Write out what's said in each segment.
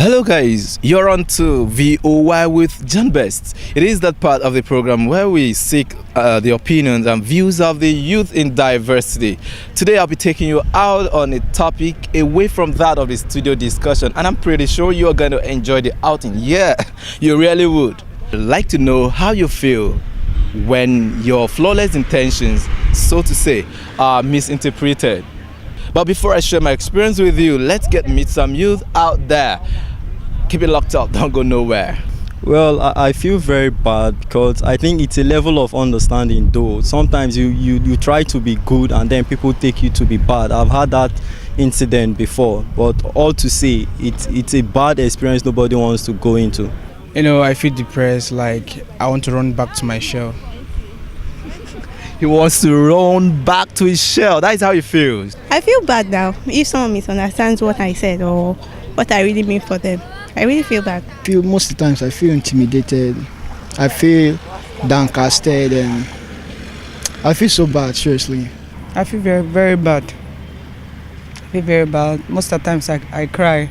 Hello guys, you're on to VOY with John Best. It is that part of the program where we seek the opinions and views of the youth in diversity. Today I'll be taking you out on a topic away from that of the studio discussion, and I'm pretty sure you're going to enjoy the outing. Yeah, you really would. I'd like to know how you feel when your flawless intentions, so to say, are misinterpreted. But before I share my experience with you, let's meet some youth out there. Keep it locked up, don't go nowhere. Well, I feel very bad because I think it's a level of understanding though. Sometimes you try to be good and then people take you to be bad. I've had that incident before, but all to say, it's a bad experience nobody wants to go into. I feel depressed, like I want to run back to my shell. He wants to run back to his shell. That is how he feels. I feel bad now if someone misunderstands what I said or what I really mean for them. I really feel bad. Most of the times I feel intimidated. I feel downcasted and I feel so bad, seriously. I feel very, very bad. I feel very bad. Most of the times I cry.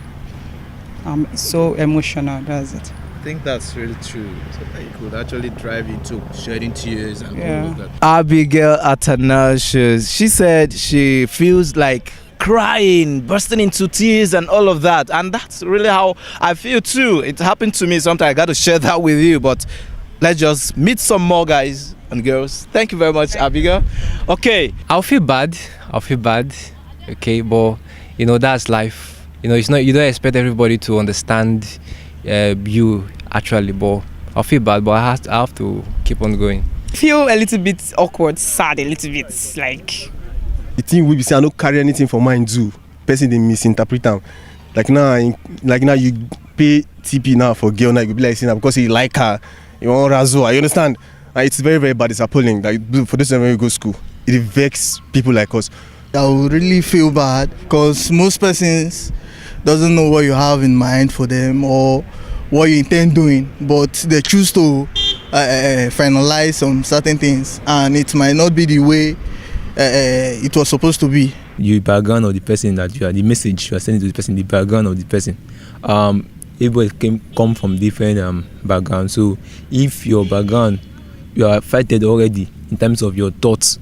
I'm so emotional, that's it. I think that's really true. So that it could actually drive you to shedding tears and Yeah. all of that. Abigail Athanasius, she said she feels like crying, bursting into tears and all of that. And that's really how I feel too. It happened to me sometimes. I got to share that with you. But let's just meet some more guys and girls. Thank you very much, Abigail. Okay. I'll feel bad. Okay, but that's life. It's not, you don't expect everybody to understand you actually, but I'll feel bad, but I have to keep on going. Feel a little bit awkward, sad, a little bit like. The thing we be say I don't carry anything for mine do. Person they misinterpret them. Like now you pay TP now for girl now you be like saying that because you like her, you want razzle. You understand? It's very very bad. It's appalling. Like for this time when you go to school, it vex people like us. I would really feel bad because most persons doesn't know what you have in mind for them or what you intend doing, but they choose to finalize some certain things and it might not be the way it was supposed to be. The background of the person that you are, the message you are sending to the person, the background of the person. Everybody come from different backgrounds. So if your background, you are fighted already in terms of your thoughts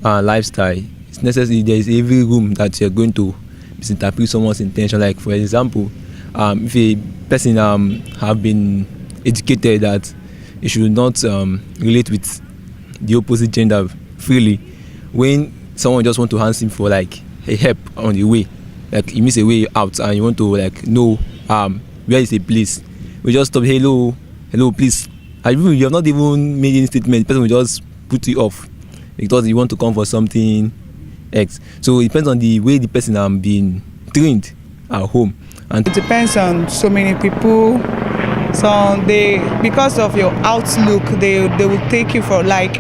and lifestyle, it's necessary there is every room that you are going to misinterpret someone's intention. Like for example, if a person have been educated that you should not relate with the opposite gender freely, when someone just want to ask him for like a help on the way, like he miss a way out and you want to like know where is a place, we just stop, hello please, you have not even made any statement, the person will just put you off because you want to come for something X. So it depends on the way the person being trained at home. And It depends on so many people. So because of your outlook, they will take you for, like,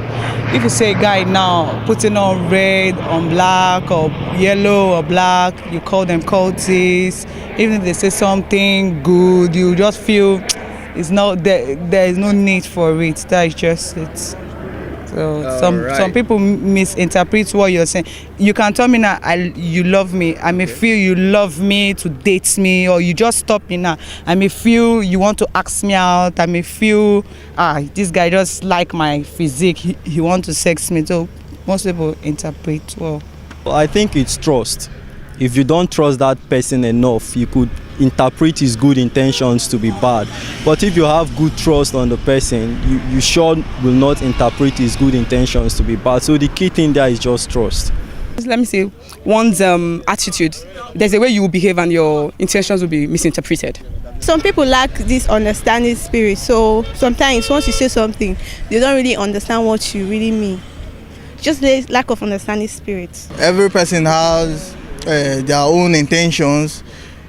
if you say a guy now putting on red on black or yellow or black, you call them cultists. Even if they say something good, you just feel it's not there is no need for it. That is just it. So some people misinterpret what you're saying. You can tell me now, you love me. I may feel you love me to date me, or you just stop me now. I may feel you want to ask me out. I may feel this guy just like my physique. He want to sex me. So most people interpret well. I think it's trust. If you don't trust that person enough, you could interpret his good intentions to be bad. But if you have good trust on the person, you sure will not interpret his good intentions to be bad. So the key thing there is just trust. Let me say, one's attitude. There's a way you will behave and your intentions will be misinterpreted. Some people lack this understanding spirit, so sometimes once you say something, they don't really understand what you really mean. Just lack of understanding spirit. Every person has their own intentions.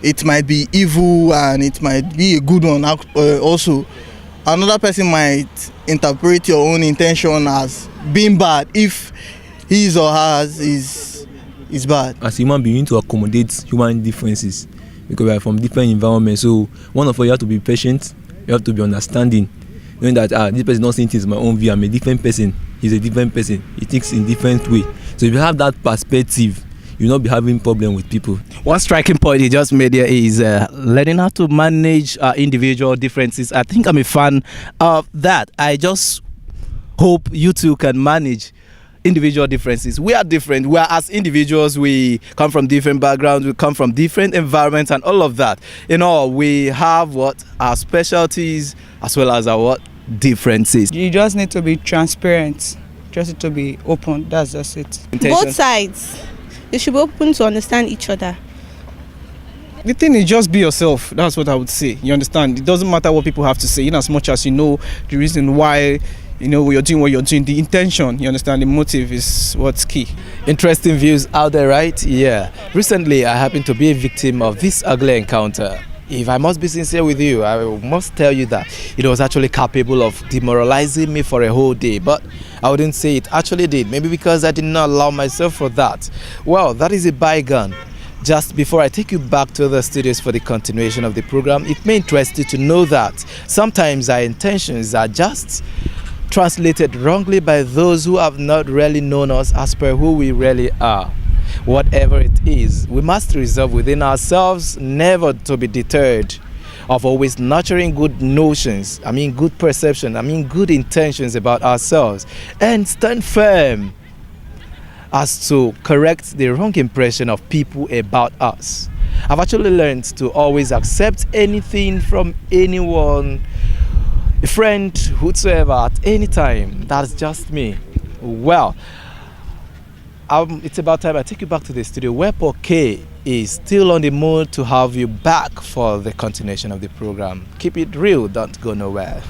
It might be evil and it might be a good one also. Another person might interpret your own intention as being bad if his or hers is bad. as a human being, you need to accommodate human differences because we are from different environments. So one of us, you have to be patient, you have to be understanding, knowing that this person is not saying things my own view. I'm a different person, he's a different person, he thinks in different way. So if you have that perspective, you'll not be having problem with people. One striking point you just made here is learning how to manage individual differences. I think I'm a fan of that. I just hope you two can manage individual differences. We are different. We are, as individuals, we come from different backgrounds, we come from different environments and all of that. We have our specialties as well as our differences. You just need to be transparent, just need to be open. That's just it. Both sides, they should be open to understand each other. The thing is, just be yourself. That's what I would say. You understand? It doesn't matter what people have to say, in as much as you know the reason why you're doing what you're doing. The intention, you understand, the motive is what's key. Interesting views out there, right? Yeah. Recently, I happened to be a victim of this ugly encounter. If I must be sincere with you, I must tell you that it was actually capable of demoralizing me for a whole day. But I wouldn't say it actually did. Maybe because I did not allow myself for that. Well, that is a bygone. Just before I take you back to the studios for the continuation of the program, it may interest you to know that sometimes our intentions are just translated wrongly by those who have not really known us as per who we really are. Whatever it is, we must resolve within ourselves never to be deterred of always nurturing good notions, good perception, good intentions about ourselves, and stand firm as to correct the wrong impression of people about us. I've actually learned to always accept anything from anyone, a friend, whosoever, at any time. That's just me. Well, it's about time I take you back to the studio where Paul K is still on the mood to have you back for the continuation of the program. Keep it real, don't go nowhere.